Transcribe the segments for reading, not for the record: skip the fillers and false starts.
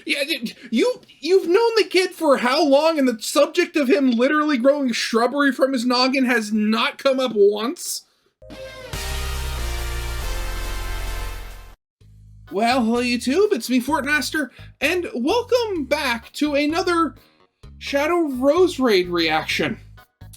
Yeah, you've known the kid for how long, and the subject of him literally growing shrubbery from his noggin has not come up once? Well, hello YouTube, it's me, Fortmaster, and welcome back to another Shadow Roserade reaction.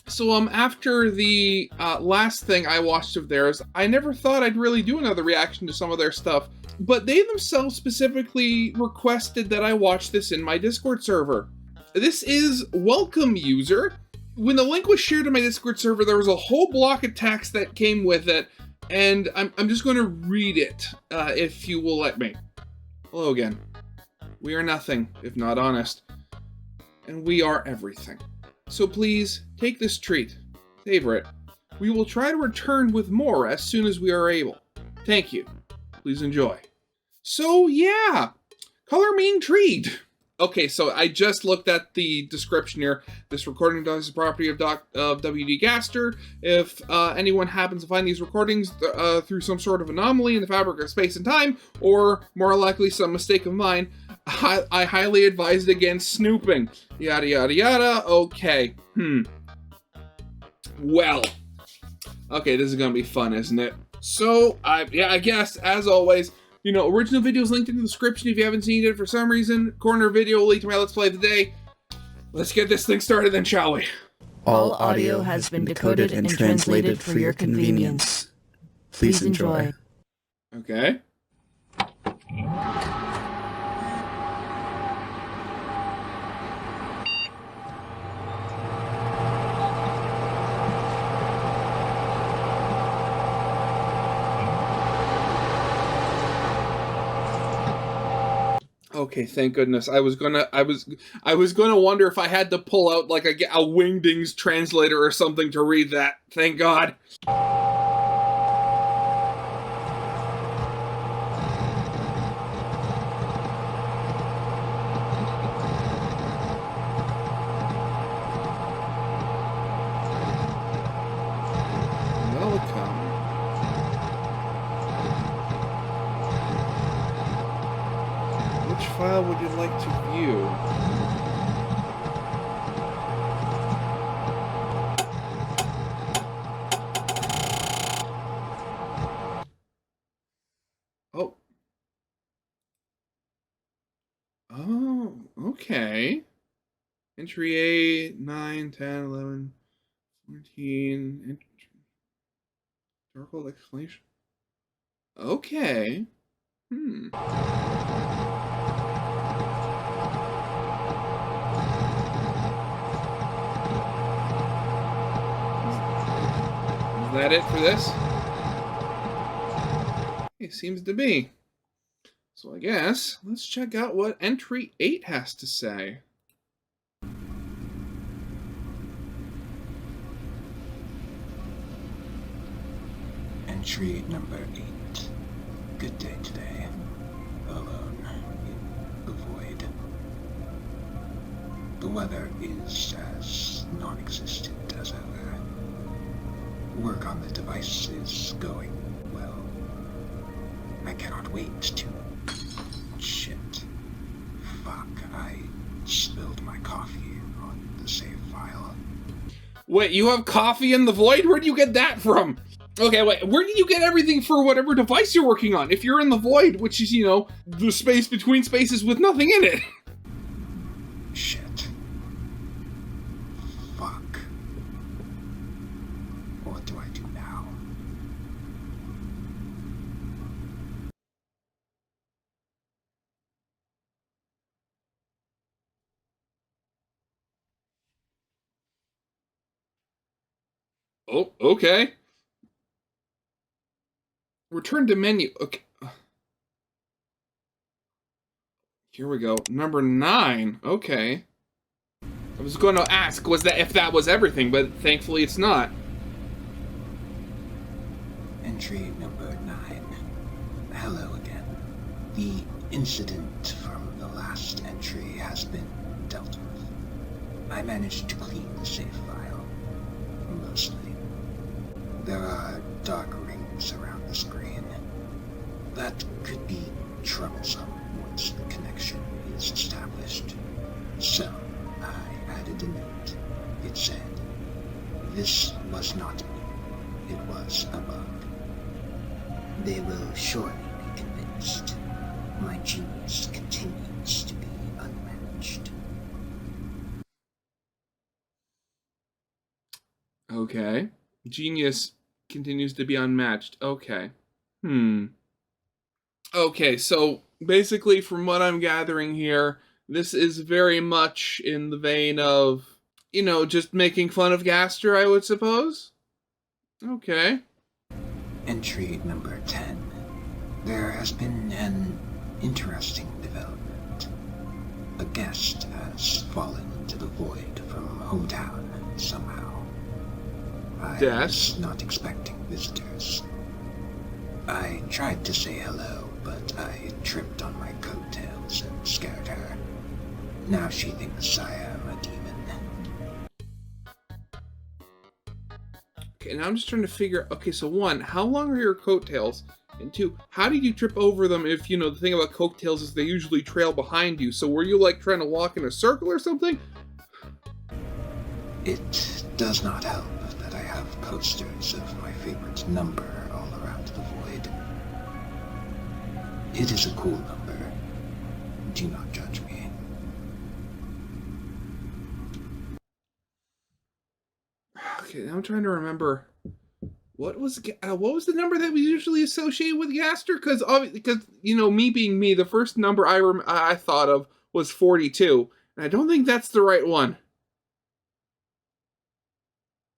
So, after the last thing I watched of theirs, I never thought I'd really do another reaction to some of their stuff, but they themselves specifically requested that I watch this in my Discord server. This is Welcome User. When the link was shared in my Discord server, there was a whole block of text that came with it, and I'm just going to read it, if you will let me. Hello again. We are nothing, if not honest, and we are everything. So please, take this treat. Savor it. We will try to return with more as soon as we are able. Thank you. Please enjoy. So yeah, color me intrigued. Okay, so I just looked at the description here. This recording is the property of WD Gaster. If anyone happens to find these recordings through some sort of anomaly in the fabric of space and time, or more likely some mistake of mine, I highly advise against snooping. Yada yada yada. Okay. Well. Okay, this is gonna be fun, isn't it? So, I guess, as always, you know, original video is linked in the description if you haven't seen it for some reason. Corner video will lead to my Let's Play of the day. Let's get this thing started then, shall we? All audio has been decoded and translated for your convenience. Please enjoy. Okay. Okay, thank goodness. I was gonna wonder if I had to pull out like a Wingdings translator or something to read that. Thank God. Welcome. Which file would you like to view? Oh. Oh, okay. Entry 8, 9, 10, 11, 14. Historical explanation. Okay. Is that it for this? It seems to be. So I guess let's check out what entry 8 has to say. Entry number 8. Good day today. Alone in the void. The weather is as non-existent as ever. Work on the device is going well. I cannot wait to... Shit. Fuck, I spilled my coffee on the save file. Wait, you have coffee in the void? Where do you get that from? Okay, wait, where did you get everything for whatever device you're working on? If you're in the void, which is, you know, the space between spaces with nothing in it. Shit. Fuck. What do I do now? Oh, okay. Return to menu. Okay. Here we go. Number 9. Okay. I was going to ask if that was everything, but thankfully it's not. Entry number 9. Hello again. The incident from the last entry has been dealt with. I managed to clean the save file. Mostly. There are dark rings around the screen. That could be troublesome once the connection is established. So, I added a note. It said, "This was not me. It was a bug." They will surely be convinced. My genius continues to be unmatched. Okay. Genius continues to be unmatched. Okay. Okay, so basically from what I'm gathering here, this is very much in the vein of, just making fun of Gaster, I would suppose? Okay. Entry number 10. There has been an interesting development. A guest has fallen into the void from hometown somehow. I was not expecting visitors. I tried to say hello, but I tripped on my coattails and scared her. Now she thinks I am a demon. Okay, now I'm just trying to figure, okay, so one, how long are your coattails? And two, how did you trip over them if, the thing about coattails is they usually trail behind you, so were you, trying to walk in a circle or something? It does not help that I have posters of my favorite number all around the void. It is a cool number. Do not judge me. Okay, now I'm trying to remember what was the number that we usually associate with Gaster? Because me being me, the first number I thought of was 42, and I don't think that's the right one.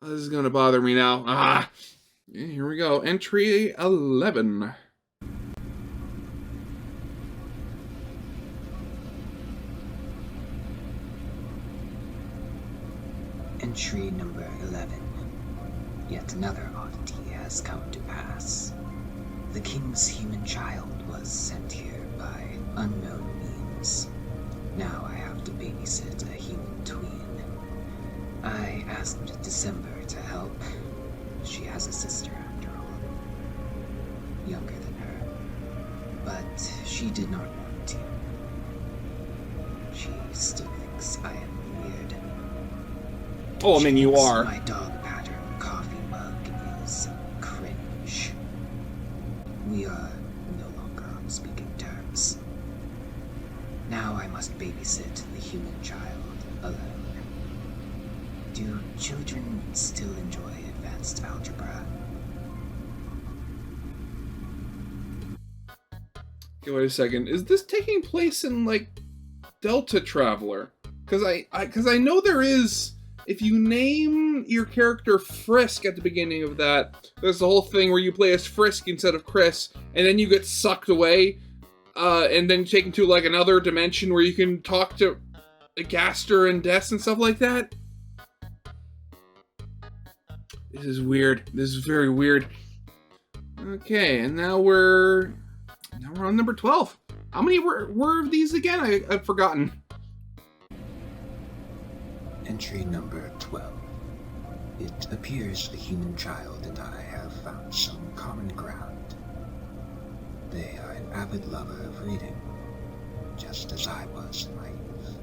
This is gonna bother me now. Here we go. Entry 11. Entry number 11. Yet another oddity has come to pass. The king's human child was sent here by unknown means. Now I have to babysit a human tween. I asked December to help. She has a sister after all. Younger than her. But she did not want to. She still thinks I am weird. Oh, I mean, you are. My dog pattern coffee mug is cringe. We are no longer on speaking terms. Now I must babysit the human child alone. Do children still enjoy advanced algebra? Okay, wait a second. Is this taking place in, Delta Traveler? Because I know there is... If you name your character Frisk at the beginning of that, there's the whole thing where you play as Frisk instead of Chris, and then you get sucked away, and then taken to, another dimension where you can talk to Gaster and Des and stuff like that. This is weird. This is very weird. Okay, and now we're on number 12. How many were of these again? I've forgotten. Entry number 12. It appears the human child and I have found some common ground. They are an avid lover of reading, just as I was in my youth.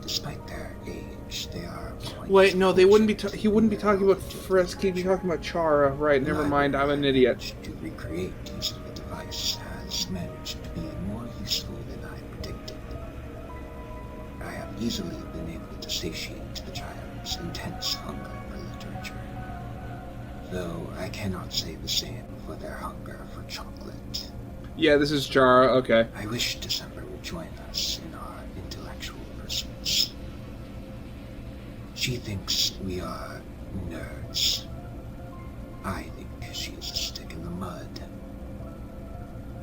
Despite their age, they are... Wait, no, they wouldn't be. He wouldn't be talking about Frisk. He'd be talking about Chara. Right? Never mind. I'm an idiot. To recreate using the device has managed to be more useful than I predicted. I have easily been able to satiate the child's intense hunger for literature, though I cannot say the same for their hunger for chocolate. Yeah, this is Chara. Okay. I wish December would join us in our intellectual pursuits. She thinks we are nerds. I think she is a stick in the mud.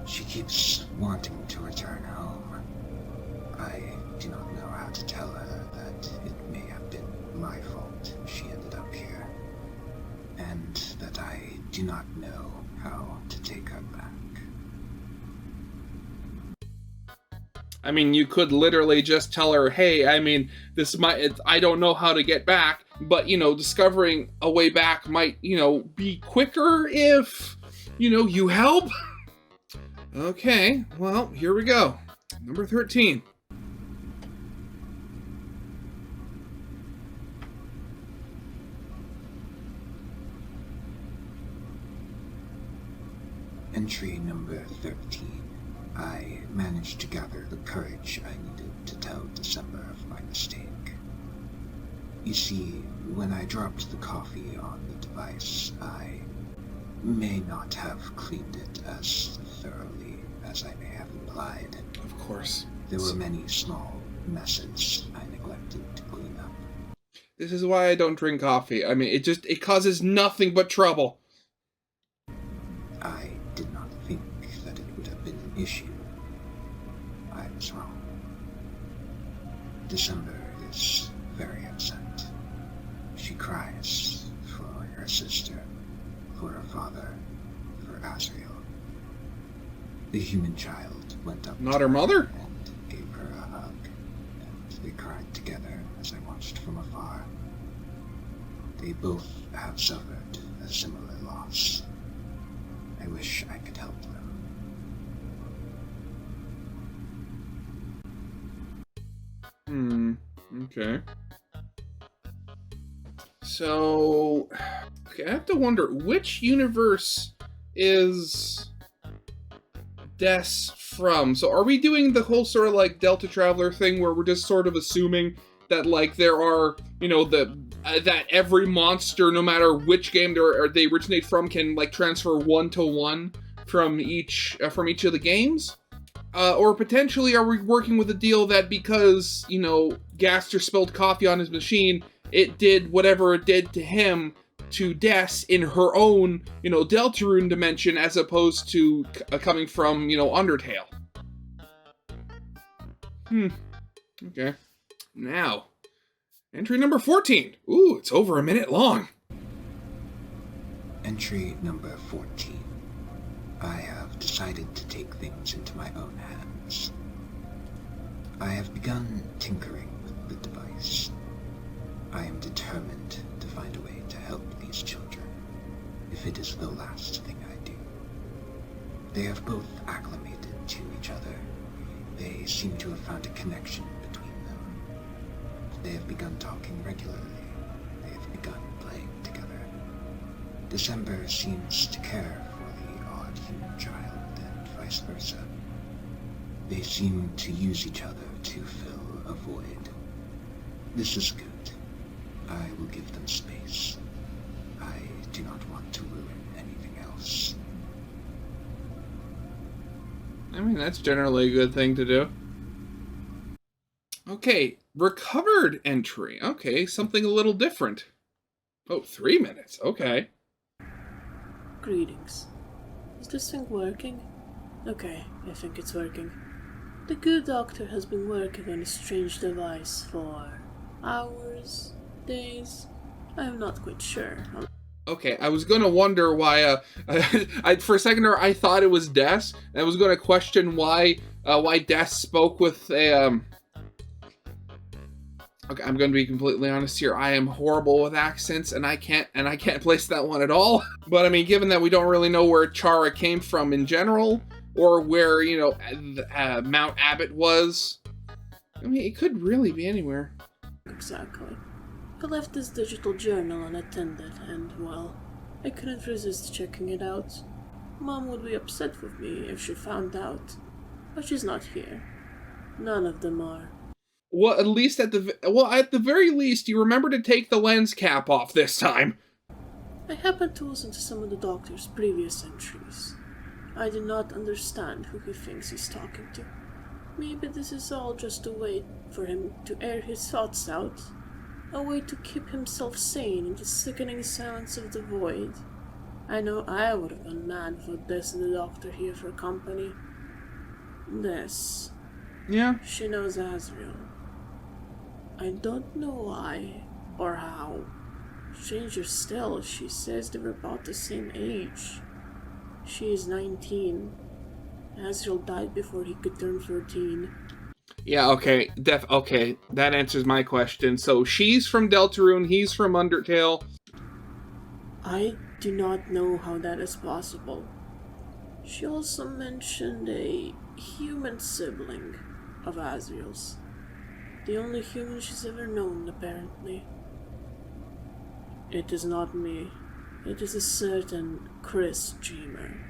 She keeps wanting to return home. I do not know how to tell her that it may have been my fault she ended up here, and that I do not know how to take her back. I mean, you could literally just tell her, hey, I don't know how to get back, but, discovering a way back might, be quicker if, you help. Okay, well, here we go. Number 13. Entry number 13. I managed to gather the courage I needed to tell December of my mistake. You see, when I dropped the coffee on the device, I may not have cleaned it as thoroughly as I may have implied. Of course. There were many small messes I neglected to clean up. This is why I don't drink coffee. I mean, it causes nothing but trouble. I did not think that it would have been an issue. I was wrong. December is very upset. She cries for her sister, for her father, for Azrael. The human child went up Not her mother? and gave her a hug, and they cried together as I watched from afar. They both have suffered a similar loss. I wish I could help them. Okay. So, okay, I have to wonder, which universe is Des from? So are we doing the whole sort of like Delta Traveler thing where we're just sort of assuming that like there are, you know, that every monster, no matter which game they originate from, can like transfer 1-to-1 from each of the games? Or potentially are we working with a deal that because, you know, Gaster spilled coffee on his machine, it did whatever it did to him to Des in her own, you know, deltarune dimension as opposed to coming from, you know, Undertale? Okay. Now, entry number 14. Ooh, it's over a minute long. Entry number 14. I have decided to take things into my own hands. I have begun tinkering with the device. I am determined to find a way to help these children, if it is the last thing I do. They have both acclimated to each other. They seem to have found a connection between them. They have begun talking regularly. They have begun playing together. December seems to care for the odd human child and vice versa. They seem to use each other to fill a void. This is good. I will give them space. I do not want to ruin anything else. I mean, that's generally a good thing to do. Okay, recovered entry. Okay, something a little different. Oh, 3 minutes. Okay. Greetings. Is this thing working? Okay, I think it's working. The good doctor has been working on a strange device for hours, days. I am not quite sure. Okay, I was gonna wonder why. For a second there, I thought it was Des, and I was gonna question why Des spoke with a. Okay, I'm gonna be completely honest here. I am horrible with accents, and I can't place that one at all. But I mean, given that we don't really know where Chara came from in general, or where, you know, Mount Abbott was, I mean, it could really be anywhere. Exactly. I left this digital journal unattended, and, well, I couldn't resist checking it out. Mom would be upset with me if she found out, but she's not here. None of them are. Well, at the very least, you remember to take the lens cap off this time. I happened to listen to some of the doctor's previous entries. I do not understand who he thinks he's talking to. Maybe this is all just a way for him to air his thoughts out. A way to keep himself sane in the sickening silence of the void. I know I would have gone mad without this and the doctor here for company. This. Yeah. She knows Azrael. I don't know why or how. Stranger still, she says they were about the same age. She is 19. Azrael died before he could turn 13. Yeah, okay. Okay, that answers my question. So she's from Deltarune, he's from Undertale. I do not know how that is possible. She also mentioned a human sibling of Azrael's. The only human she's ever known, apparently. It is not me. It is a certain Chris Dreamer.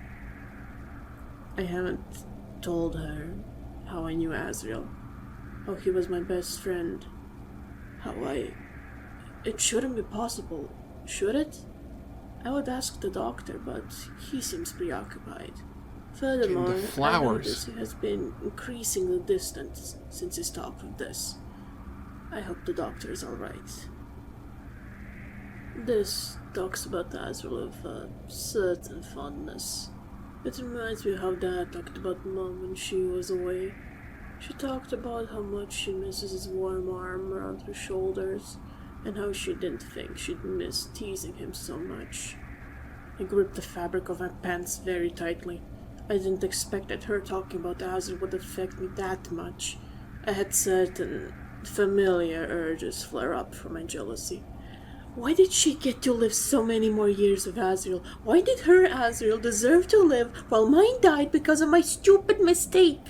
I haven't told her how I knew Azrael, how he was my best friend, It shouldn't be possible, should it? I would ask the doctor, but he seems preoccupied. Furthermore, I notice he has been increasingly distant since he stopped with this. I hope the doctor is alright. This talks about Azrael with a certain fondness. It reminds me of how Dad talked about Mom when she was away. She talked about how much she misses his warm arm around her shoulders, and how she didn't think she'd miss teasing him so much. I gripped the fabric of my pants very tightly. I didn't expect that her talking about Azrael would affect me that much. I had certain familiar urges flare up from my jealousy. Why did she get to live so many more years with Azrael? Why did her Azrael deserve to live while mine died because of my stupid mistake?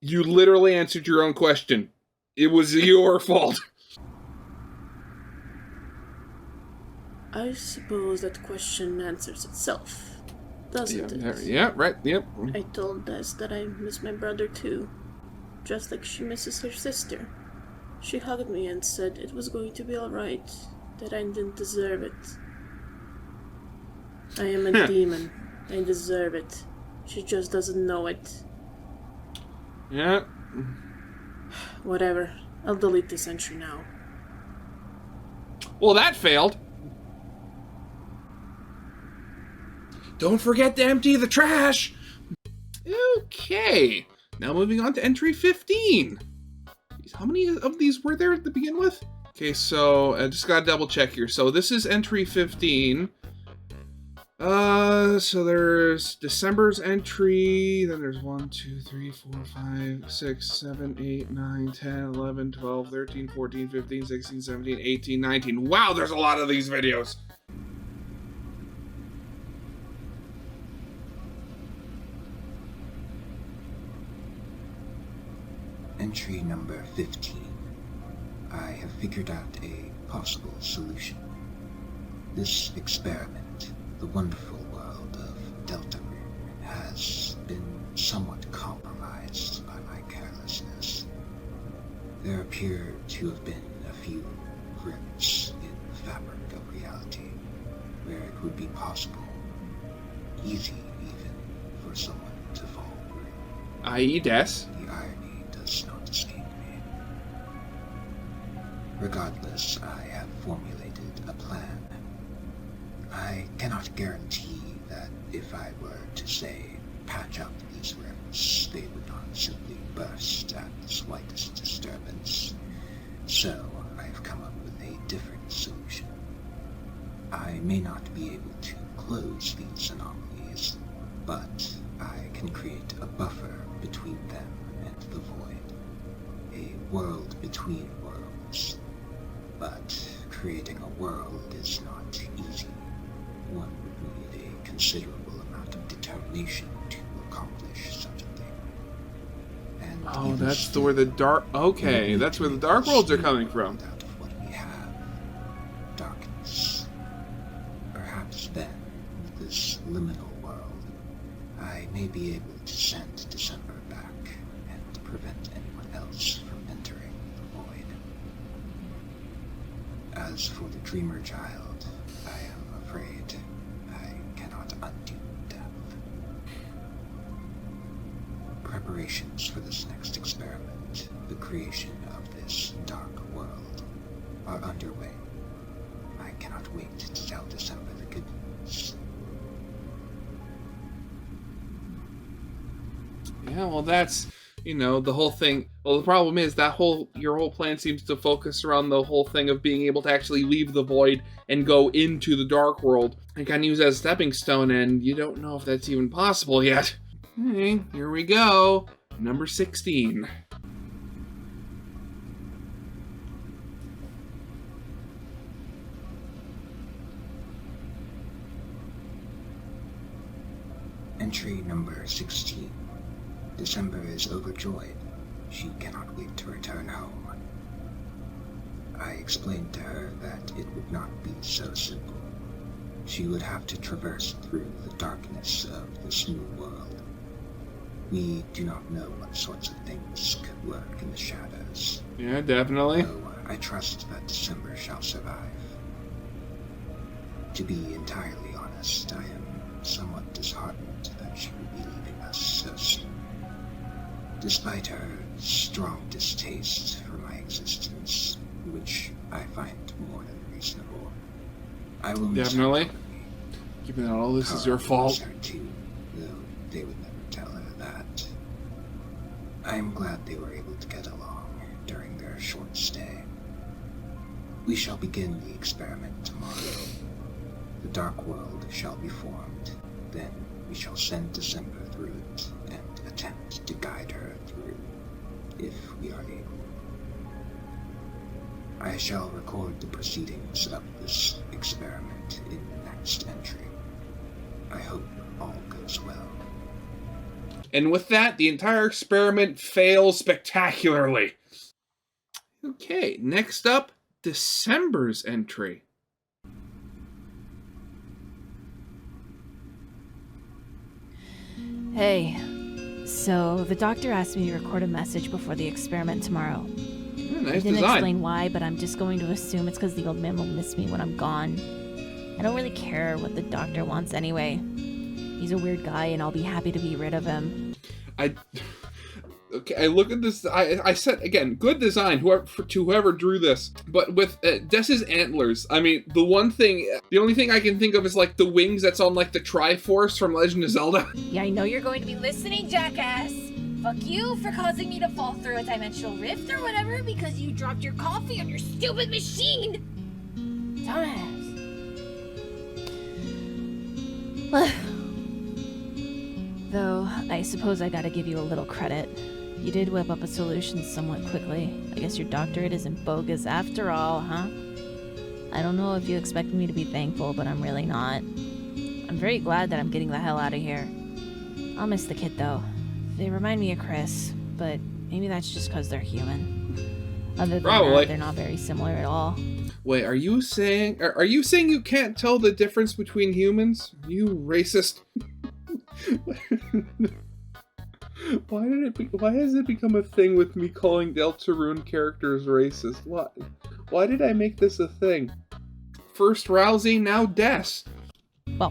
You literally answered your own question. It was your fault. I suppose that question answers itself, doesn't it? Yeah, right, yep. I told Des that I miss my brother too, just like she misses her sister. She hugged me and said it was going to be alright, that I didn't deserve it. I am a demon. I deserve it. She just doesn't know it. Yeah. Whatever. I'll delete this entry now. Well, that failed. Don't forget to empty the trash. Okay. Now moving on to entry 15. Jeez, how many of these were there to begin with? Okay, so I just gotta double check here. So this is entry 15. So there's December's entry, then there's 1, 2, 3, 4, 5, 6, 7, 8, 9, 10, 11, 12, 13, 14, 15, 16, 17, 18, 19. Wow, there's a lot of these videos. Entry number 15. I have figured out a possible solution. This experiment, the wonderful world of deltarune, has been somewhat compromised by my carelessness. There appear to have been a few rips in the fabric of reality, where it would be possible, easy even, for someone to fall through. I.e. Des. The irony does not escape me. Regardless, I have formulated a plan. I cannot guarantee that if I were to, say, patch up these rips, they would not simply burst at the slightest disturbance. So, I have come up with a different solution. I may not be able to close these anomalies, but I can create a buffer between them and the void. A world between worlds. But creating a world is not easy. One would need a considerable amount of determination to accomplish such a thing. And oh, that's where the dark... Okay, that's where the dark worlds are coming from. Out of what we have. Darkness. Perhaps then, with this liminal world, I may be able to send December back and prevent anyone else from entering the void. As for the dreamer child, I am afraid I cannot undo death. Preparations for this next experiment, the creation of this dark world, are underway. I cannot wait to tell December the good news. Yeah, well, that's, the whole thing. Well, the problem is that your whole plan seems to focus around the whole thing of being able to actually leave the void and go into the dark world and kind of use that as a stepping stone, and you don't know if that's even possible yet. Okay, here we go. Number 16. Entry number 16. December is overjoyed. She cannot wait to return home. I explained to her that it would not be so simple. She would have to traverse through the darkness of this new world, We do not know what sorts of things could lurk in the shadows. Yeah, definitely. Though I trust that December shall survive. To be entirely honest, I am somewhat disheartened that she will be leaving us so soon. Despite her strong distaste for my existence, which I find more than reasonable, I will miss her Definitely. company. Given that all this is Chara your will fault. miss her too, though they would never tell her that. I am glad they were able to get along during their short stay. We shall begin the experiment tomorrow. The Dark World shall be formed, then we shall send December through it and attempt to guide her through, if we are able. I shall record the proceedings of this experiment in the next entry. I hope all goes well. And with that, the entire experiment fails spectacularly. Okay, next up, December's entry. Hey, so the doctor asked me to record a message before the experiment tomorrow. Oh, I nice didn't design. explain why, but I'm just going to assume it's because the old man will miss me when I'm gone. I don't really care what the doctor wants anyway. He's a weird guy and I'll be happy to be rid of him. Okay, I look at this. I said again, good design. Whoever drew this, but with Dess's antlers. I mean, the only thing I can think of is like the wings that's on like the Triforce from Legend of Zelda. Yeah, I know you're going to be listening, jackass. Fuck you for causing me to fall through a dimensional rift or whatever because you dropped your coffee on your stupid machine. Dumbass. Though, I suppose I gotta give you a little credit. You did whip up a solution somewhat quickly. I guess your doctorate isn't bogus after all, huh? I don't know if you expected me to be thankful, but I'm really not. I'm very glad that I'm getting the hell out of here. I'll miss the kid, though. They remind me of Chris, but maybe that's just because they're human. Other than Probably. that, they're not very similar at all. Wait, are you saying you can't tell the difference between humans? You racist. Why has it become a thing with me calling deltarune characters racist? Why did I make this a thing? First Rousey, now Des. Well,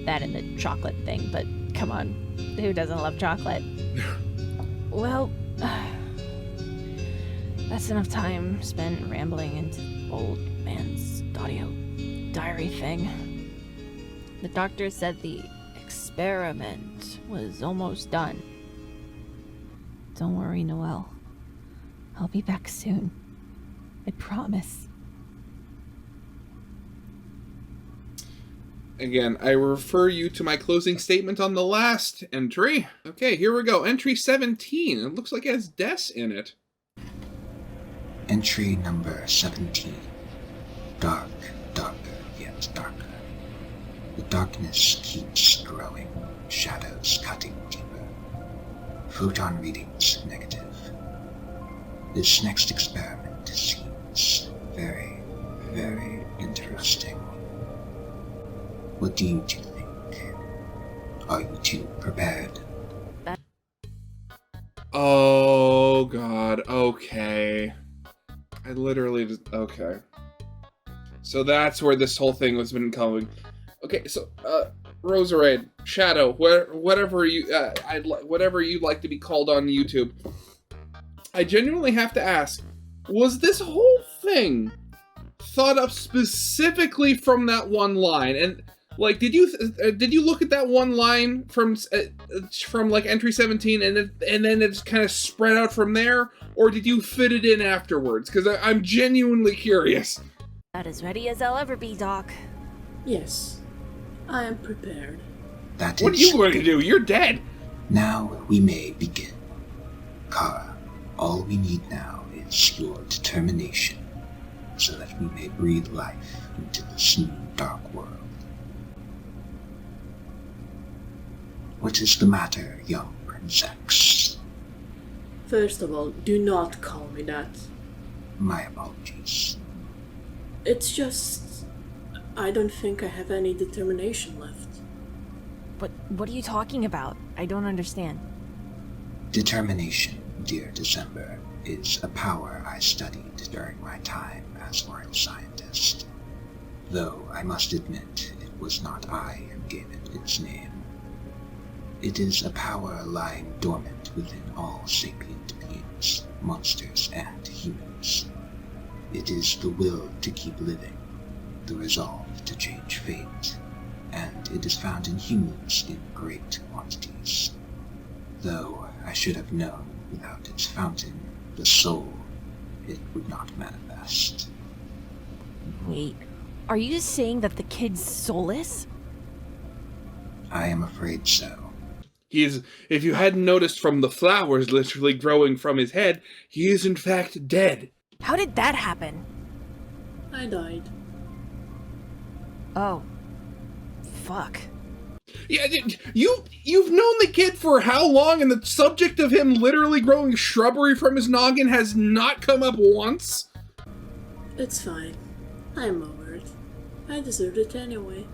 that and the chocolate thing, but come on, who doesn't love chocolate? Well, that's enough time spent rambling into old man's audio diary thing. The doctor said the experiment was almost done. Don't worry, Noelle. I'll be back soon. I promise. Again, I refer you to my closing statement on the last entry. Okay, here we go. Entry 17. It looks like it has Des in it. Entry number 17. Dark, darker, yet darker. The darkness keeps growing, shadows cutting deeper. Photon readings negative. This next experiment seems very, very interesting. What do you two think? Are you two prepared? Oh, God. Okay. I literally just... Okay. So that's where this whole thing has been coming. Okay, so, Roserade, Shadow, whatever you'd like to be called on YouTube. I genuinely have to ask, was this whole thing thought up specifically from that one line? And, like, did you look at that one line from like entry 17 and then it's kind of spread out from there? Or did you fit it in afterwards? Because I'm genuinely curious. About as ready as I'll ever be, Doc. Yes, I am prepared. That What are is you going to do? You're dead. Now we may begin. Chara, all we need now is your determination, so that we may breathe life into this new dark world. What is the matter, young princess? First of all, do not call me that. My apologies. It's just... I don't think I have any determination left. What are you talking about? I don't understand. Determination, dear December, is a power I studied during my time as royal scientist. Though I must admit, it was not I who gave it its name. It is a power lying dormant within all sapient beings, monsters and humans. It is the will to keep living, the resolve to change fate, and it is found in humans in great quantities. Though I should have known without its fountain, the soul, it would not manifest. Wait, are you saying that the kid's soulless? I am afraid so. If you hadn't noticed from the flowers literally growing from his head, he is in fact dead. How did that happen? I died. Oh. Fuck. Yeah, you've known the kid for how long, and the subject of him literally growing shrubbery from his noggin has not come up once? It's fine. I'm over it. I deserved it anyway.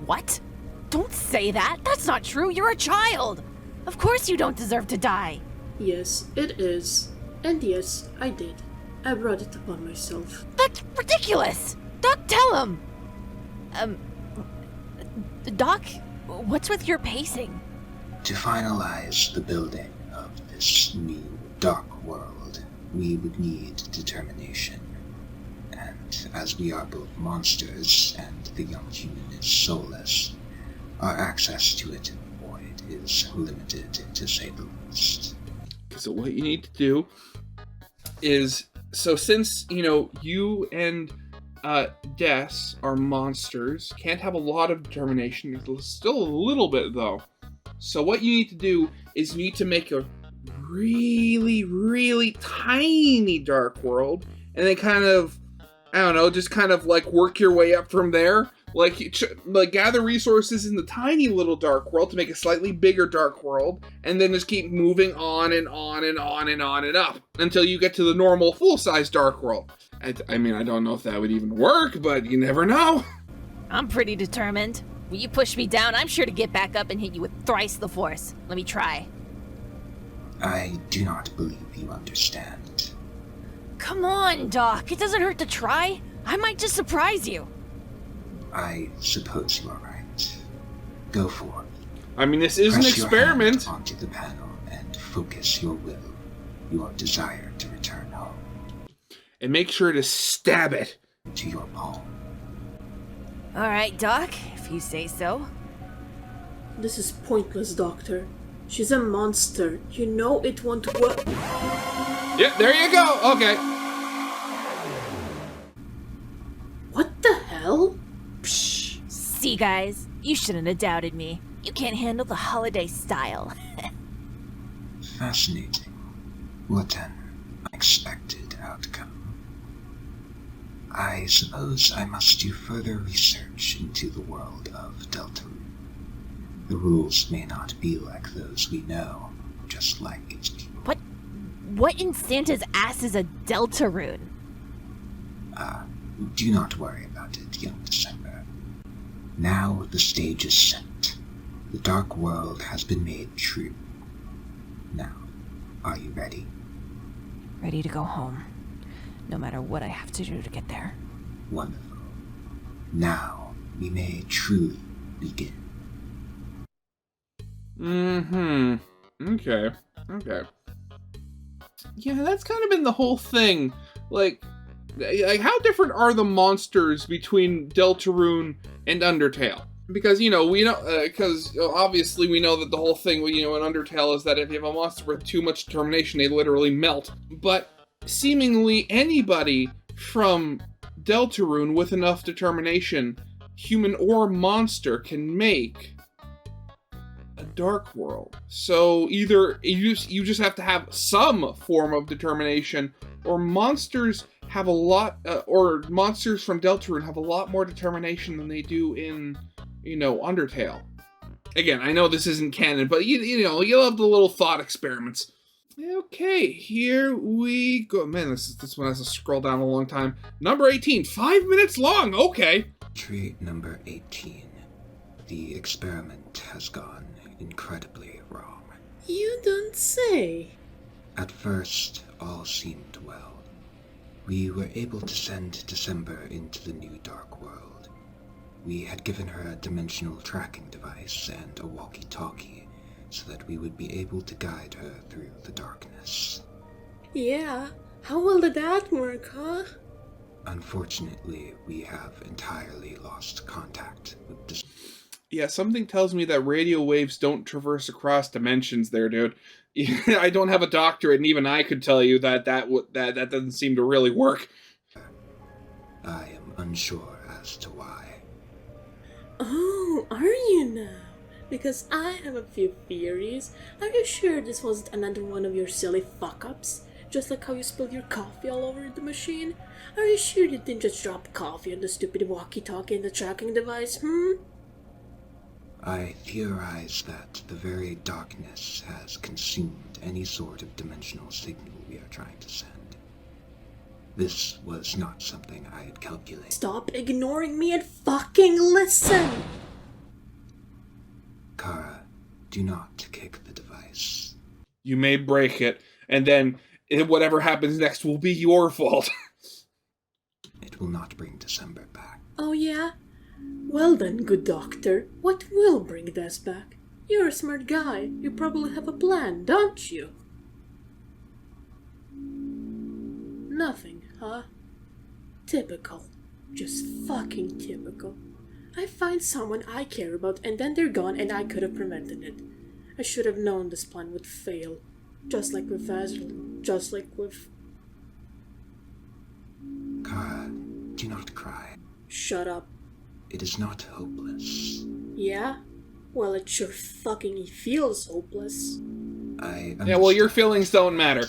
What? Don't say that! That's not true! You're a child! Of course you don't deserve to die! Yes, it is. And yes, I did. I brought it upon myself. That's ridiculous! Doc, tell him! Doc, what's with your pacing? To finalize the building of this new dark world, we would need determination. And as we are both monsters and the young human is soulless, our access to it in the void is limited, to say the least. So what you need to do is, so since, you and Des are monsters, can't have a lot of determination, still a little bit though. So what you need to do is you need to make a really, really tiny dark world, and then kind of, I don't know, just kind of like work your way up from there. Like gather resources in the tiny little dark world to make a slightly bigger dark world, and then just keep moving on and on and on and on and up until you get to the normal full-size dark world. I mean, I don't know if that would even work, but you never know. I'm pretty determined. When you push me down, I'm sure to get back up and hit you with thrice the force. Let me try. I do not believe you understand. Come on, Doc. It doesn't hurt to try. I might just surprise you. I suppose you are right. Go forth. I mean, this is an Press your experiment. hand onto the panel and focus your will, your desire to return home, And make sure to stab it. to your palm. All right, Doc, if you say so. This is pointless, Doctor. She's a monster. You know it won't work. Yeah, there you go. Okay. What the hell? Psh. See, guys, you shouldn't have doubted me. You can't handle the holiday style. Fascinating. What an unexpected outcome. I suppose I must do further research into the world of deltarune. The rules may not be like those we know, just like its people. What in Santa's ass is a deltarune? Do not worry about it, young December. Now the stage is set. The dark world has been made true. Now, are you ready? Ready to go home. No matter what I have to do to get there. Wonderful. Now we may truly begin. Okay. Yeah, that's kind of been the whole thing. Like how different are the monsters between Deltarune and Undertale? Because, we know, because obviously we know that the whole thing, in Undertale is that if you have a monster with too much determination, they literally melt. But seemingly anybody from Deltarune with enough determination, human or monster, can make a dark world. So either you just have to have some form of determination, or monsters have a lot, or monsters from Deltarune have a lot more determination than they do in, Undertale. Again, I know this isn't canon, but you love the little thought experiments. Okay, here we go. Man, this one has to scroll down a long time. Number 18, 5 minutes long. Okay. Entry number 18. The experiment has gone incredibly wrong. You don't say. At first, all seemed well. We were able to send December into the new dark world. We had given her a dimensional tracking device and a walkie-talkie so that we would be able to guide her through the darkness. Yeah, how will that work, huh? Unfortunately, we have entirely lost contact with the... Yeah, something tells me that radio waves don't traverse across dimensions there, dude. I don't have a doctorate, and even I could tell you that that doesn't seem to really work. I am unsure as to why. Oh, are you now? Because I have a few theories. Are you sure this wasn't another one of your silly fuck-ups? Just like how you spilled your coffee all over the machine? Are you sure you didn't just drop coffee on the stupid walkie-talkie and the tracking device, I theorize that the very darkness has consumed any sort of dimensional signal we are trying to send. This was not something I had calculated. Stop ignoring me and fucking listen! Chara, do not kick the device. You may break it, and then whatever happens next will be your fault. It will not bring December back. Oh yeah? Well then, good doctor, what will bring this back? You're a smart guy. You probably have a plan, don't you? Nothing, huh? Typical. Just fucking typical. I find someone I care about and then they're gone and I could have prevented it. I should have known this plan would fail. Just like with Vaseline. Just like with... Chara, do not cry. Shut up. It is not hopeless. Yeah? Well, it sure fucking feels hopeless. Yeah, well, your feelings don't matter.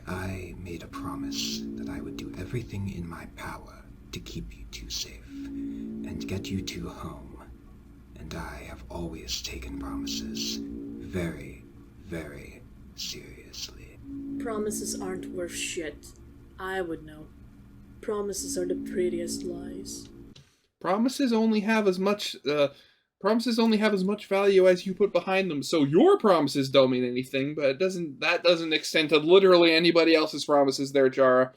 I made a promise that I would do everything in my power to keep you two safe and get you two home. And I have always taken promises very, very seriously. Promises aren't worth shit. I would know. Promises are the prettiest lies. Promises only have as much value as you put behind them. So your promises don't mean anything, but that doesn't extend to literally anybody else's promises there, Chara.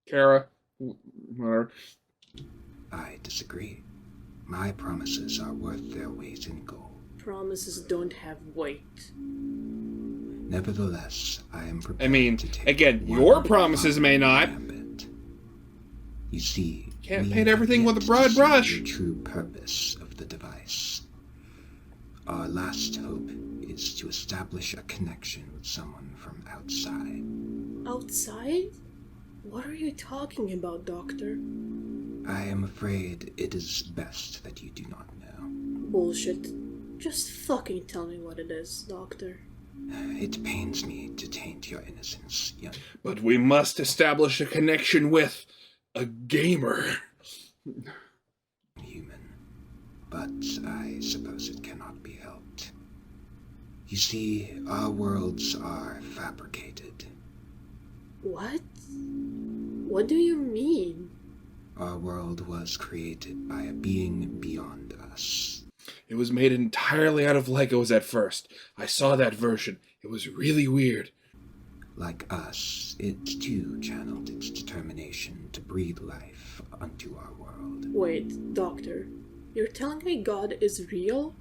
Chara. Whatever. I disagree. My promises are worth their weight in gold. Promises don't have weight. Nevertheless, I am prepared to take again, your promises may not. Gambit. You see, can't paint everything with a broad brush. The true purpose of the device. Our last hope is to establish a connection with someone from outside. Outside? What are you talking about, Doctor? I am afraid it is best that you do not know. Bullshit. Just fucking tell me what it is, Doctor. It pains me to taint your innocence, young. But we must establish a connection with a gamer. Human. But I suppose it cannot be helped. You see, our worlds are fabricated. What? What do you mean? Our world was created by a being beyond us. It was made entirely out of Legos at first. I saw that version. It was really weird. Like us, it too channeled its determination to breathe life unto our world. Wait, Doctor, you're telling me God is real?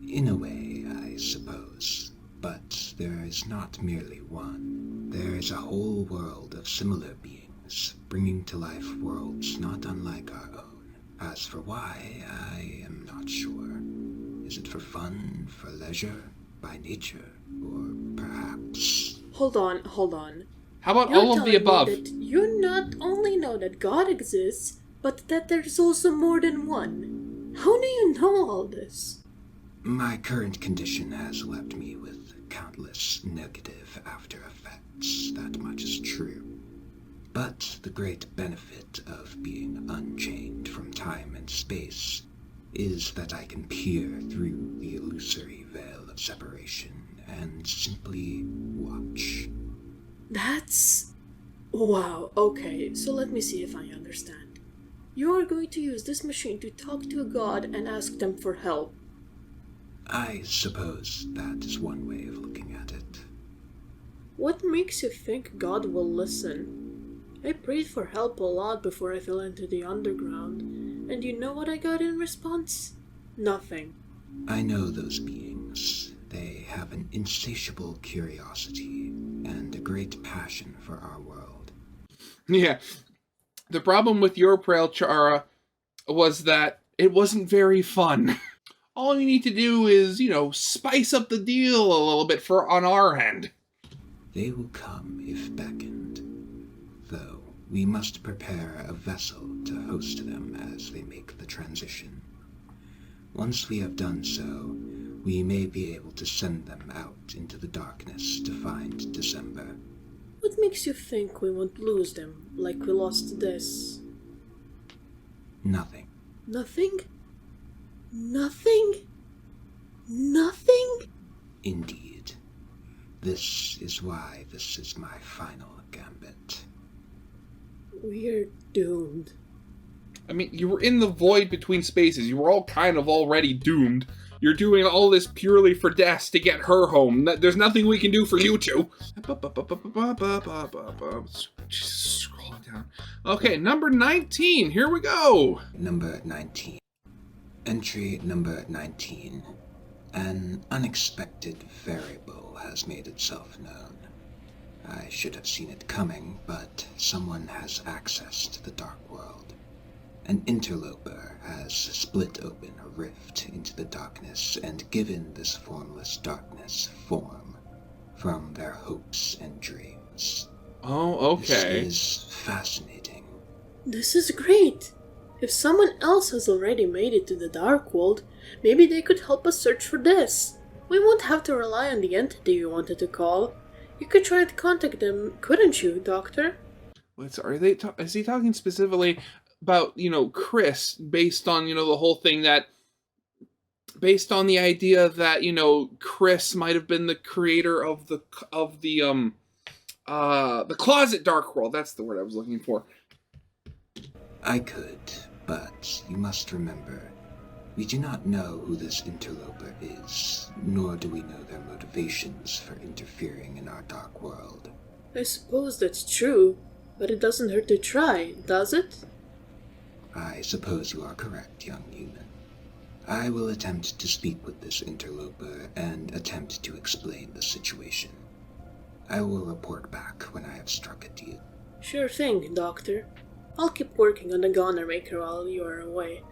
In a way, I suppose. But there is not merely one. There is a whole world of similar beings, bringing to life worlds not unlike our own. As for why, I am not sure. Is it for fun, for leisure, by nature, or perhaps... Hold on. How about You're all of the telling me above? that you not only know that God exists, but that there's also more than one. How do you know all this? My current condition has left me with countless negative after effects. That much is true. But the great benefit of being unchained from time and space is that I can peer through the illusory veil of separation and simply watch. That's... Wow, okay, so let me see if I understand. You are going to use this machine to talk to a god and ask them for help. I suppose that is one way of looking at it. What makes you think God will listen? I prayed for help a lot before I fell into the underground, and you know what I got in response? Nothing. I know those beings. They have an insatiable curiosity and a great passion for our world. Yeah. The problem with your prayer, Chara, was that it wasn't very fun. All you need to do is, spice up the deal a little bit on our end. They will come if beckoned, though we must prepare a vessel to host them as they make the transition. Once we have done so, we may be able to send them out into the darkness to find December. What makes you think we won't lose them, like we lost this? Nothing. Nothing? Nothing? Nothing? Indeed. This is why this is my final gambit. We're doomed. I mean, you were in the void between spaces. You were all kind of already doomed. You're doing all this purely for Des to get her home. There's nothing we can do for you two. Scroll down. Okay, number 19. Here we go. Number 19. Entry number 19. An unexpected variable has made itself known. I should have seen it coming, but someone has access to the dark world. An interloper has split open a rift into the darkness and given this formless darkness form from their hopes and dreams. Oh, okay. This is fascinating. This is great! If someone else has already made it to the dark world, maybe they could help us search for this. We won't have to rely on the entity you wanted to call. You could try to contact them, couldn't you, Doctor? Wait, so is he talking specifically about, Chris, based on, the whole thing that, based on the idea that, Chris might have been the creator of the closet dark world. That's the word I was looking for. I could, but you must remember, we do not know who this interloper is, nor do we know their motivations for interfering in our dark world. I suppose that's true, but it doesn't hurt to try, does it? I suppose you are correct, young human. I will attempt to speak with this interloper and attempt to explain the situation. I will report back when I have struck a deal. Sure thing, Doctor. I'll keep working on the Goner Maker while you are away.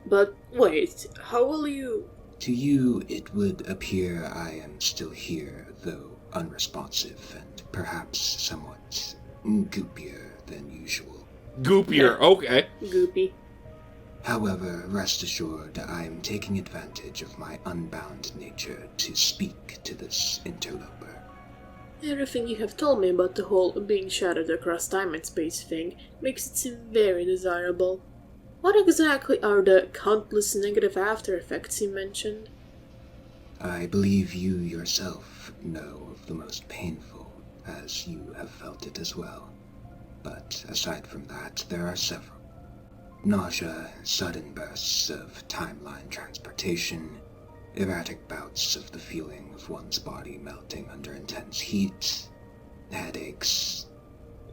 But wait, how will you... To you, it would appear I am still here, though unresponsive and perhaps somewhat goopier than usual. Goopier, okay. Goopy. However, rest assured, I am taking advantage of my unbound nature to speak to this interloper. Everything you have told me about the whole being shattered across time and space thing makes it seem very desirable. What exactly are the countless negative after effects you mentioned? I believe you yourself know of the most painful, as you have felt it as well. But aside from that, there are several. Nausea, sudden bursts of timeline transportation, erratic bouts of the feeling of one's body melting under intense heat, headaches.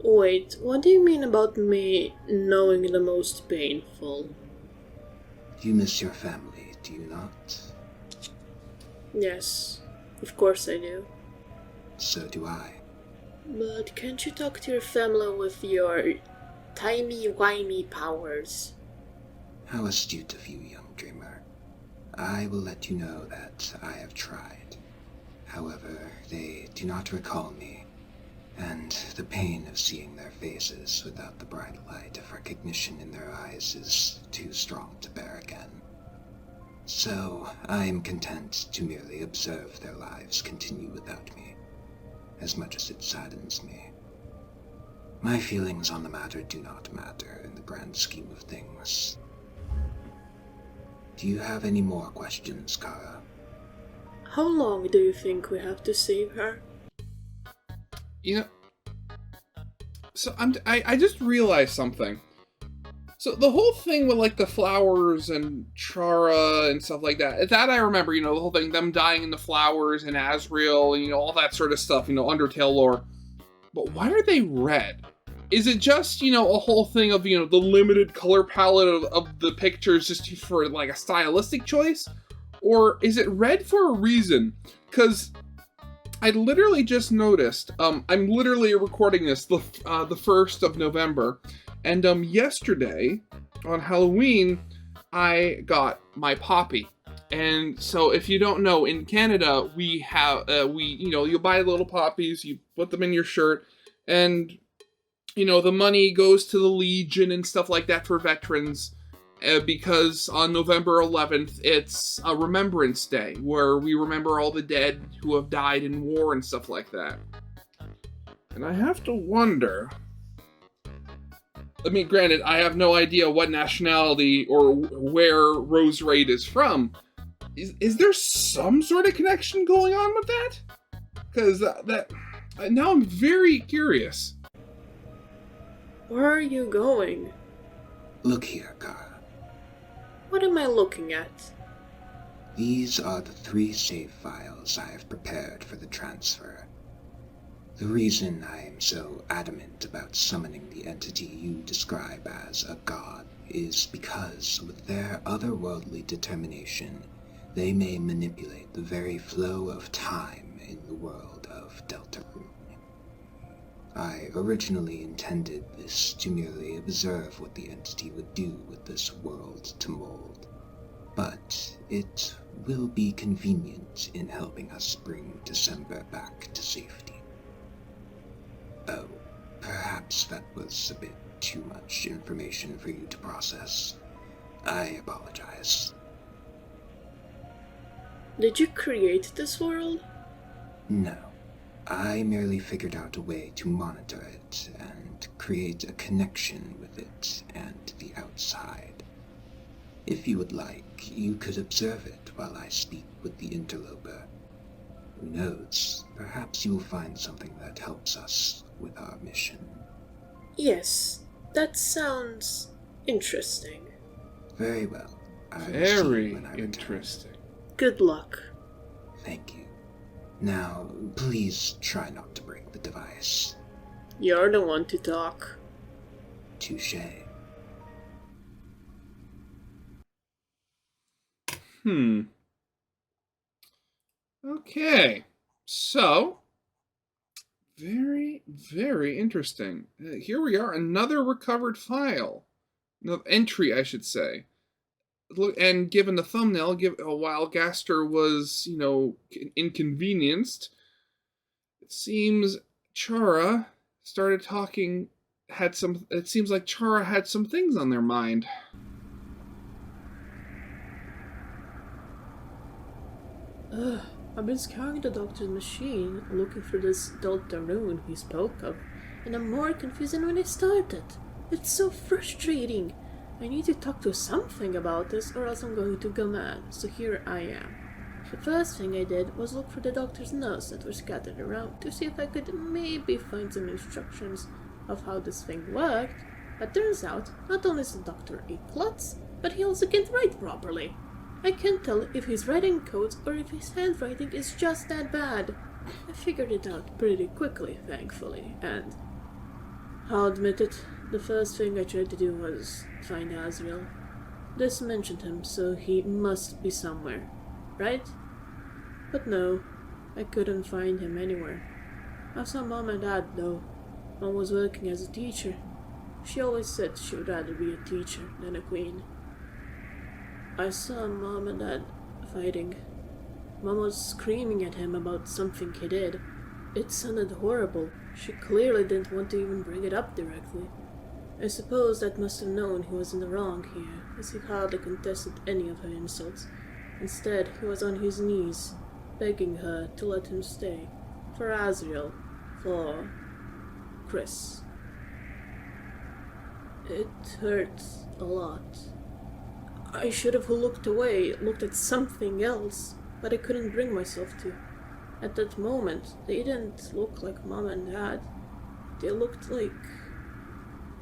Wait, what do you mean about me knowing the most painful? You miss your family, do you not? Yes, of course I do. So do I. But can't you talk to your family with your timey-wimey powers? How astute of you, young dreamer. I will let you know that I have tried. However, they do not recall me, and the pain of seeing their faces without the bright light of recognition in their eyes is too strong to bear again. So, I am content to merely observe their lives continue without me, as much as it saddens me. My feelings on the matter do not matter in the grand scheme of things. Do you have any more questions, Chara? How long do you think we have to save her? So I just realized something. So the whole thing with, like, the flowers and Chara and stuff like that I remember, the whole thing, them dying in the flowers and Asriel, and, all that sort of stuff, Undertale lore. But why are they red? Is it just, a whole thing of, the limited color palette of the pictures just for, like, a stylistic choice? Or is it red for a reason? Because I literally just noticed, I'm literally recording this the 1st of November, and yesterday, on Halloween, I got my poppy. And so if you don't know, in Canada, we have, you buy little poppies, you put them in your shirt, and, the money goes to the Legion and stuff like that for veterans, because on November 11th, it's a Remembrance Day, where we remember all the dead who have died in war and stuff like that. And I have to wonder... I mean, granted, I have no idea what nationality or where Roserade is from. Is there some sort of connection going on with that? Because now I'm very curious. Where are you going? Look here, Chara. What am I looking at? These are the 3 save files I have prepared for the transfer. The reason I am so adamant about summoning the entity you describe as a god is because, with their otherworldly determination, they may manipulate the very flow of time in the world of deltarune. I originally intended this to merely observe what the entity would do with this world to mold, but it will be convenient in helping us bring December back to safety. Oh, perhaps that was a bit too much information for you to process. I apologize. Did you create this world? No. I merely figured out a way to monitor it and create a connection with it and the outside. If you would like, you could observe it while I speak with the interloper. Who knows, perhaps you will find something that helps us with our mission. Yes, that sounds interesting. Very well. I will see you Very when I return. interesting. Good luck. Thank you. Now, please try not to break the device. You're the one to talk. Touché. Okay. So, very, very interesting. Here we are, another recovered file. No, entry, I should say. Look, and given the thumbnail, while Gaster was, inconvenienced, it seems Chara started talking, it seems like Chara had some things on their mind. I've been scouring the doctor's machine, looking for this deltarune he spoke of, and I'm more confused than when I started. It's so frustrating. I need to talk to something about this, or else I'm going to go mad, so here I am. The first thing I did was look for the doctor's notes that were scattered around to see if I could maybe find some instructions of how this thing worked, but turns out not only is the doctor a klutz, but he also can't write properly. I can't tell if he's writing codes or if his handwriting is just that bad. I figured it out pretty quickly, thankfully, and I'll admit it, the first thing I tried to do was find Asriel. This mentioned him, so he must be somewhere, right? But no, I couldn't find him anywhere. I saw Mom and Dad, though. Mom was working as a teacher. She always said she would rather be a teacher than a queen. I saw Mom and Dad fighting. Mom was screaming at him about something he did. It sounded horrible. She clearly didn't want to even bring it up directly. I suppose Dad must have known he was in the wrong here, as he hardly contested any of her insults. Instead, he was on his knees, begging her to let him stay. For Asriel. For Chris. It hurt a lot. I should have looked away, looked at something else, but I couldn't bring myself to. At that moment, they didn't look like Mom and Dad. They looked like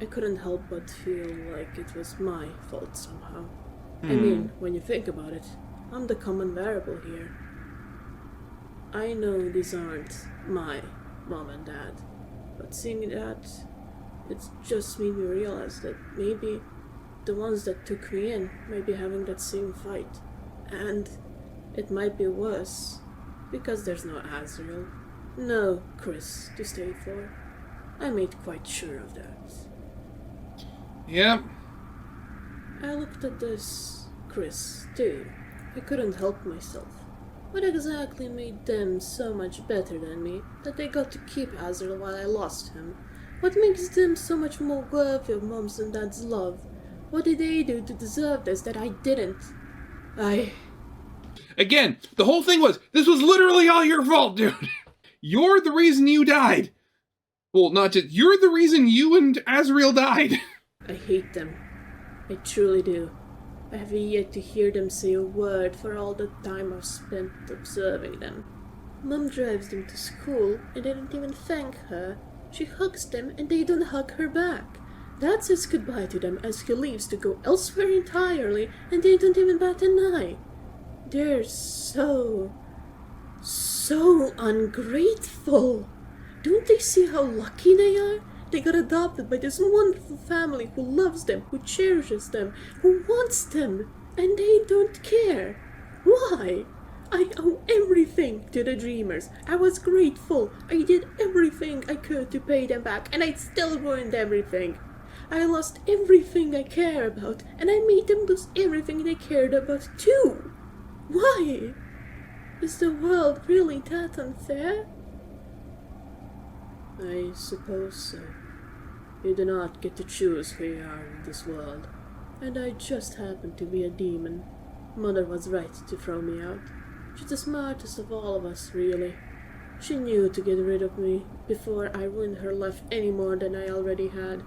I couldn't help but feel like it was my fault somehow. I mean, when you think about it, I'm the common variable here. I know these aren't my mom and dad, but seeing that, it just made me realize that maybe the ones that took me in might be having that same fight. And it might be worse, because there's no Azrael, no Chris to stay for. I made quite sure of that. Yep. I looked at this Chris, too. I couldn't help myself. What exactly made them so much better than me that they got to keep Azrael while I lost him? What makes them so much more worthy of mom's and dad's love? What did they do to deserve this that I didn't? Again, the whole thing was, this was literally all your fault, dude. You're the reason you died. Well, not just, you're the reason you and Azrael died. I hate them. I truly do. I have yet to hear them say a word for all the time I've spent observing them. Mom drives them to school and they don't even thank her. She hugs them and they don't hug her back. Dad says goodbye to them as he leaves to go elsewhere entirely and they don't even bat an eye. They're so ungrateful. Don't they see how lucky they are? They got adopted by this wonderful family who loves them, who cherishes them, who wants them, and they don't care. Why? I owe everything to the Dreamers. I was grateful. I did everything I could to pay them back, and I still ruined everything. I lost everything I care about, and I made them lose everything they cared about too. Why? Is the world really that unfair? I suppose so. You do not get to choose who you are in this world. And I just happen to be a demon. Mother was right to throw me out. She's the smartest of all of us, really. She knew to get rid of me before I ruined her life any more than I already had.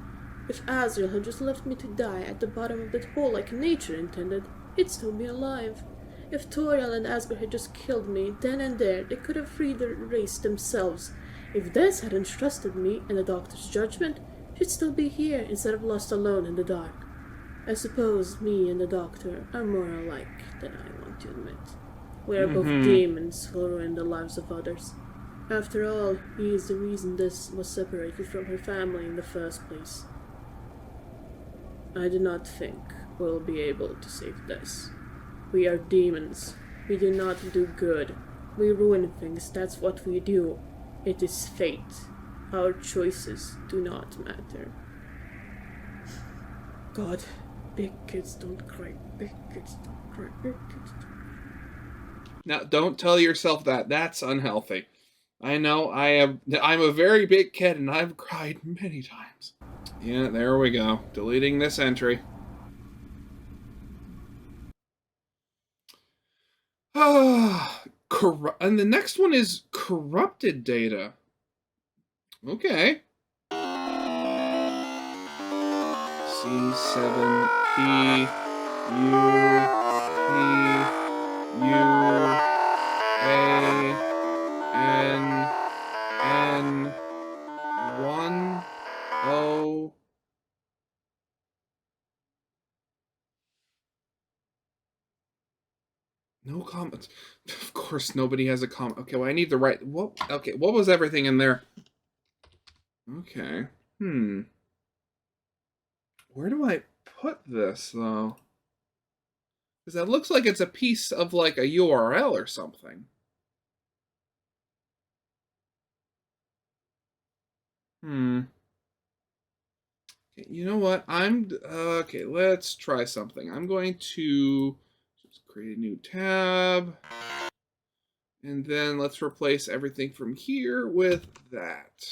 If Azrael had just left me to die at the bottom of that hole like nature intended, he'd still be alive. If Toriel and Asgore had just killed me then and there, they could have freed the race themselves. If Des hadn't trusted me and the doctor's judgment, she'd still be here instead of lost alone in the dark. I suppose me and the doctor are more alike than I want to admit. We are both demons who ruin the lives of others. After all, he is the reason Des was separated from her family in the first place. I do not think we'll be able to save Des. We are demons. We do not do good. We ruin things, that's what we do. It is fate. Our choices do not matter. God, big kids don't cry. Big kids don't cry. Big kids don't cry. Now, don't tell yourself that. That's unhealthy. I know, I'm a very big kid and I've cried many times. Yeah, there we go. Deleting this entry. And the next one is corrupted data. Okay. C7P U No comments. Of course, nobody has a comment. Okay, well, I need the right. What? Okay, what was everything in there? Okay. Where do I put this, though? Because that looks like it's a piece of, like, a URL or something. Okay, you know what? Okay, let's try something. I'm going to just create a new tab. And then let's replace everything from here with that.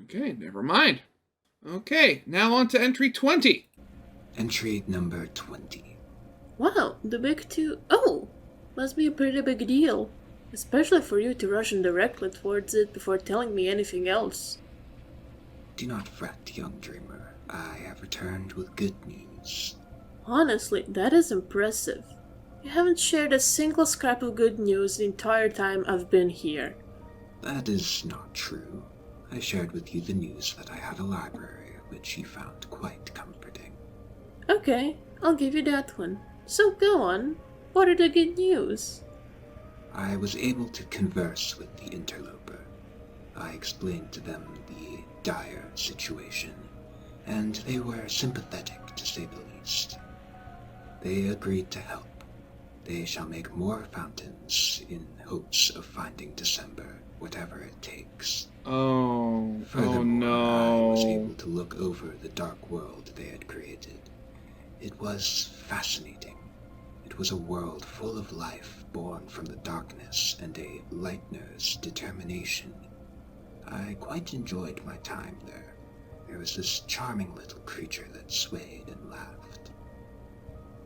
Okay, never mind. Okay, now on to entry 20. Entry number 20. Wow, the big two. Oh! Must be a pretty big deal. Especially for you to rush directly towards it before telling me anything else. Do not fret, young dreamer. I have returned with good news. Honestly, that is impressive. You haven't shared a single scrap of good news the entire time I've been here. That is not true. I shared with you the news that I had a library, which you found quite comforting. Okay, I'll give you that one. So go on. What are the good news? I was able to converse with the interloper. I explained to them the dire situation, and they were sympathetic, to say the least. They agreed to help. They shall make more fountains in hopes of finding December, whatever it takes. Oh Furthermore, I was no. able to look over the dark world they had created. It was fascinating. It was a world full of life born from the darkness and a Lightner's determination. I quite enjoyed my time there. There was this charming little creature that swayed and laughed.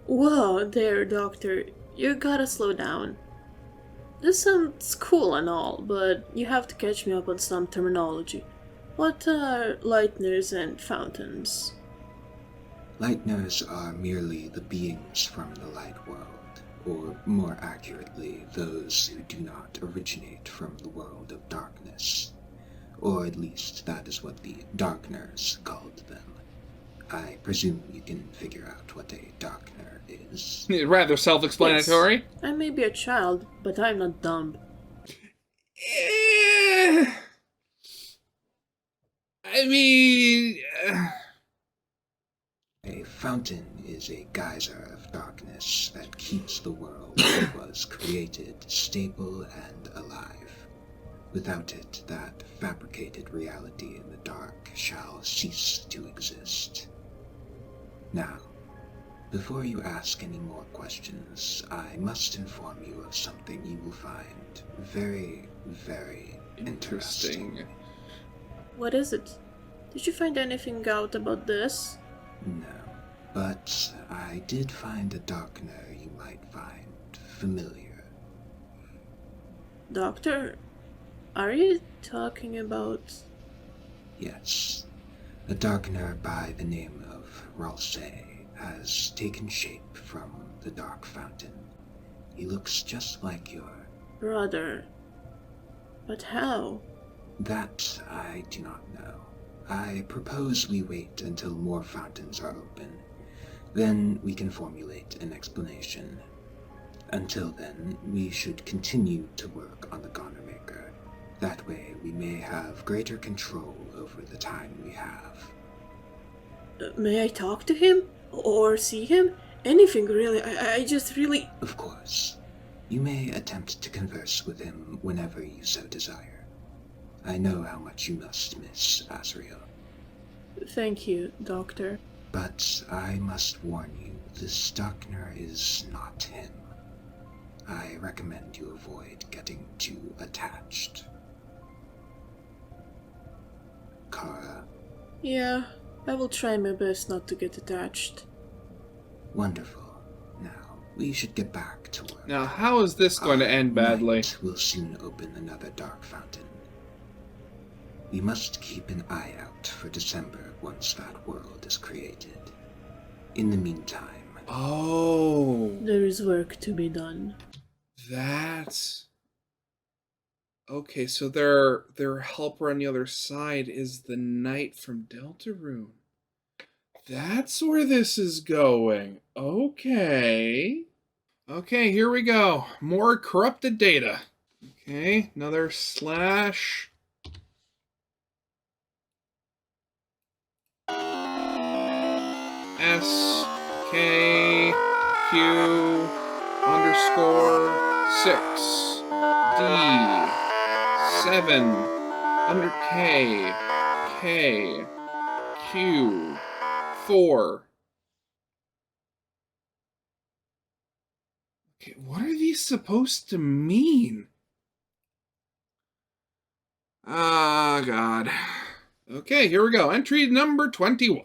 Whoa there, Doctor. You gotta slow down. This sounds cool and all, but you have to catch me up on some terminology. What are lighteners and fountains? Lightners are merely the beings from the light world, or more accurately, those who do not originate from the world of darkness. Or at least that is what the Darkners called them. I presume you can figure out what a Darkner is. Rather self-explanatory. Yes, I may be a child, but I'm not dumb. Eh, I mean... A fountain is a geyser of darkness that keeps the world that was created stable and alive. Without it, that fabricated reality in the dark shall cease to exist. Now, before you ask any more questions, I must inform you of something you will find very, very interesting. What is it? Did you find anything out about this? No, but I did find a darkener you might find familiar. Doctor, are you talking about... Yes, a darkener by the name of Roserade has taken shape from the dark fountain. He looks just like your... brother? But how? That I do not know. I propose we wait until more fountains are open. Then we can formulate an explanation. Until then, we should continue to work on the Goner Maker. That way, we may have greater control over the time we have. May I talk to him? Or see him? Anything really. I just really... Of course. You may attempt to converse with him whenever you so desire. I know how much you must miss Azrael. Thank you, Doctor. But I must warn you, this darkener is not him. I recommend you avoid getting too attached. Chara. Yeah, I will try my best not to get attached. Wonderful. Now, we should get back to work. Now, how is this going to end badly? Night will soon open another dark fountain. We must keep an eye out for December once that world is created. In the meantime... Oh, There is work to be done. that's... Okay, so their helper on the other side is the knight from Deltarune. That's where this is going. Okay. Okay, here we go. More corrupted data. Okay, another slash. S K Q underscore 6 D 7 under K K Q 4. Okay, what are these supposed to mean? Ah, God. Okay, here we go. Entry number 21.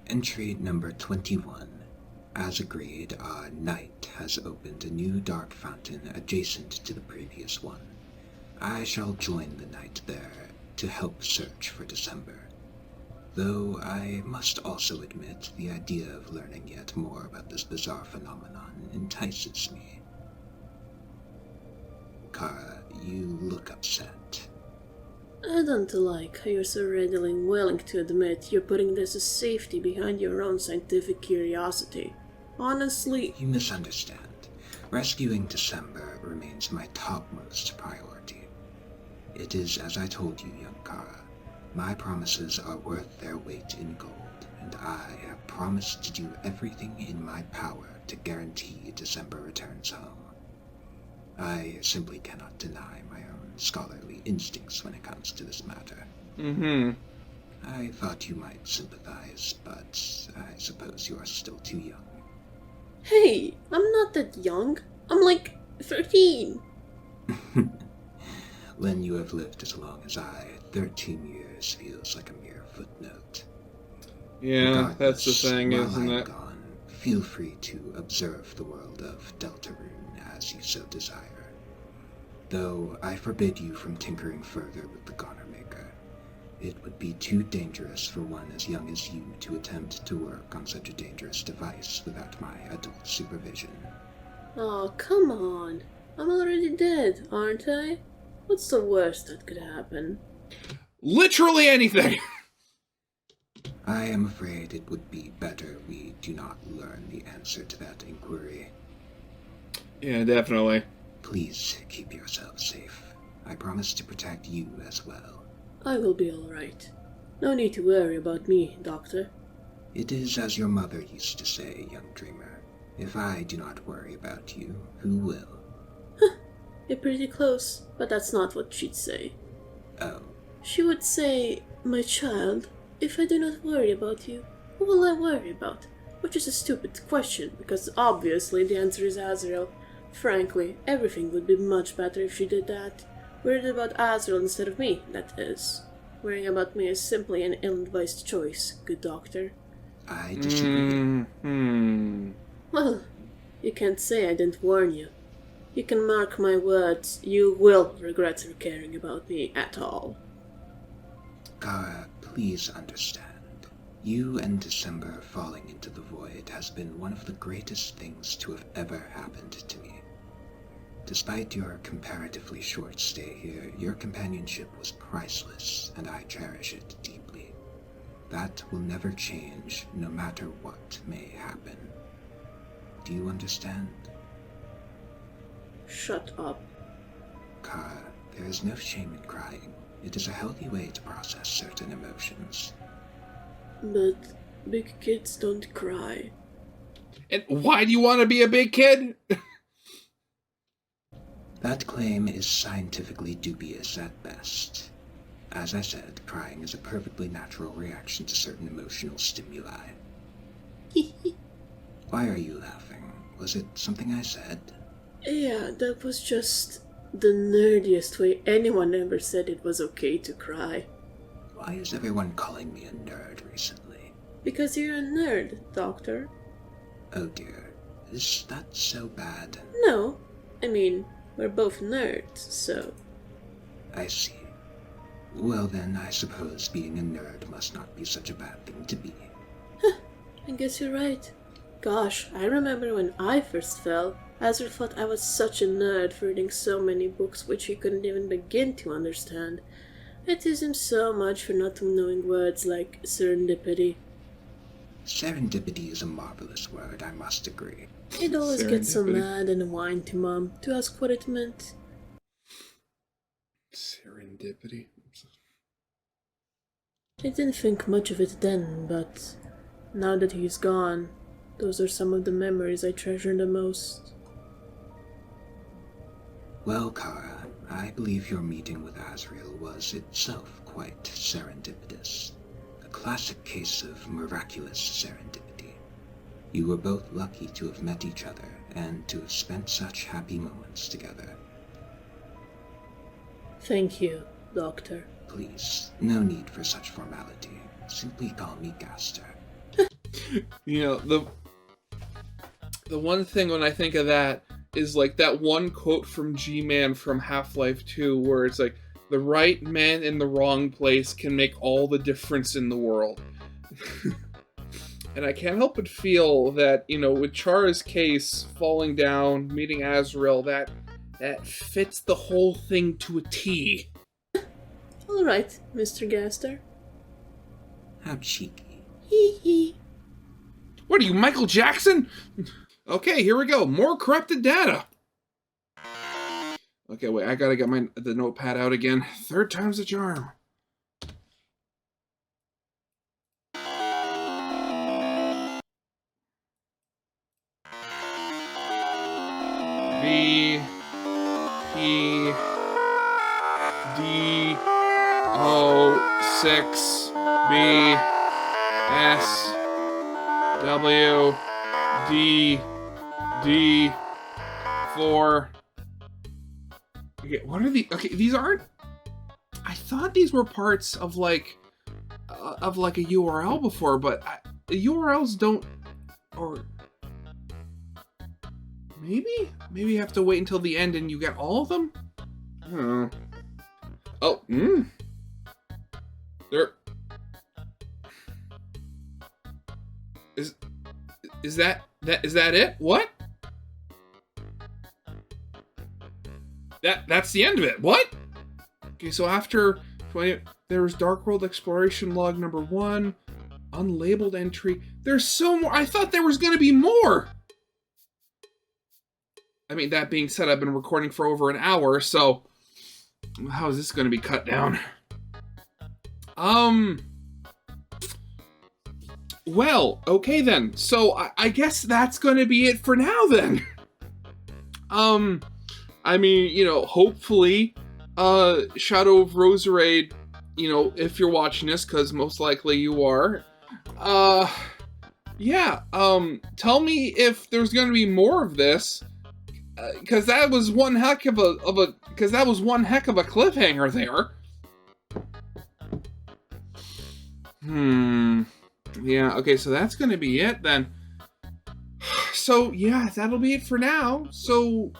Entry number 21. As agreed, our knight has opened a new dark fountain adjacent to the previous one. I shall join the knight there to help search for December. Though I must also admit the idea of learning yet more about this bizarre phenomenon entices me. Chara, you look look upset. I don't like how you're so readily willing to admit you're putting this as safety behind your own scientific curiosity. Honestly, You misunderstand. Rescuing December remains my topmost priority. It is as I told you, young Chara. My promises are worth their weight in gold, and I have promised to do everything in my power to guarantee December returns home. I simply cannot deny my own scholarly instincts when it comes to this matter. I thought you might sympathize, but I suppose you are still too young. hey, I'm not that young. I'm like 13. When you have lived as long as I, 13 years feels like a mere footnote. Yeah, that's the Regardless, thing, while isn't I'm it? gone, feel free to observe the world of deltarune as you so desire. Though I forbid you from tinkering further with the Garner Maker. It would be too dangerous for one as young as you to attempt to work on such a dangerous device without my adult supervision. Oh, come on. I'm already dead, aren't I? What's the worst that could happen? Literally anything! I am afraid it would be better we do not learn the answer to that inquiry. Yeah, definitely. Please keep yourself safe. I promise to protect you as well. I will be alright. No need to worry about me, Doctor. It is as your mother used to say, young dreamer. If I do not worry about you, who will? You're pretty close, but that's not what she'd say. Oh, She would say, my child, if I do not worry about you, who will I worry about? Which is a stupid question, because obviously the answer is Azrael. Frankly, everything would be much better if she did that. Worried about Azrael instead of me, that is. Worrying about me is simply an ill-advised choice, good doctor. I disagree. Well, you can't say I didn't warn you. You can mark my words, you will regret caring about me at all. Chara, please understand. You and December falling into the void has been one of the greatest things to have ever happened to me. Despite your comparatively short stay here, your companionship was priceless, and I cherish it deeply. That will never change, no matter what may happen. Do you understand? Shut up. Chara, there is no shame in crying. It is a healthy way to process certain emotions. But big kids don't cry. And why do you want to be a big kid? That claim is scientifically dubious at best. As I said, crying is a perfectly natural reaction to certain emotional stimuli. Why are you laughing? Was it something I said? Yeah, that was just the nerdiest way anyone ever said it was okay to cry. Why is everyone calling me a nerd recently? Because you're a nerd, Doctor. Oh dear, is that so bad? No, I mean, we're both nerds, so... I see. Well then, I suppose being a nerd must not be such a bad thing to be. I guess you're right. Gosh, I remember when I first fell, Azrael thought I was such a nerd for reading so many books which he couldn't even begin to understand. I teased him so much for not knowing words like serendipity. Serendipity is a marvelous word, I must agree. He'd always get so Serendipity. mad and whine to Mom to ask what it meant. Serendipity. I didn't think much of it then, but now that he's gone, those are some of the memories I treasure the most. Well, Chara, I believe your meeting with Azrael was itself quite serendipitous. A classic case of miraculous serendipity. You were both lucky to have met each other and to have spent such happy moments together. Thank you, Doctor. Please, no need for such formality. Simply call me Gaster. You know, the one thing when I think of that is like that one quote from G-Man from Half-Life 2 where it's like, the right man in the wrong place can make all the difference in the world. And I can't help but feel that, you know, with Chara's case, falling down, meeting Azrael, that That fits the whole thing to a T. All right, Mr. Gaster. How cheeky. Hee hee. What are you, Michael Jackson? Okay, here we go. More corrupted data. Okay, wait, I gotta get the notepad out again. Third time's the charm. B P D O 6 B S W D D 4. Okay, what are the? Okay, these aren't. I thought these were parts of like a URL before, but the URLs don't. Or maybe you have to wait until the end and you get all of them. I don't know. Oh, there. Is that it? What? That's the end of it. What? Okay, so after 20, there was Dark World Exploration Log number 1, unlabeled entry. There's so more. I thought there was going to be more. I mean, that being said, I've been recording for over an hour, so how is this going to be cut down? Well, okay then. So I guess that's going to be it for now then. I mean, you know, hopefully, Shadow of Roserade, you know, if you're watching this, because most likely you are, yeah, tell me if there's going to be more of this, because that was one heck of a cliffhanger there. Yeah, okay, so that's going to be it then. So, yeah, that'll be it for now. So,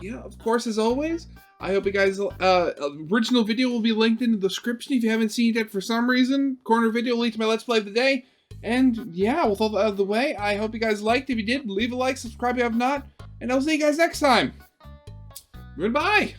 yeah, of course, as always, I hope you guys, original video will be linked in the description if you haven't seen it yet for some reason. Corner video link to my Let's Play of the day. And, yeah, with all that out of the way, I hope you guys liked. If you did, leave a like, subscribe if you have not, and I'll see you guys next time. Goodbye!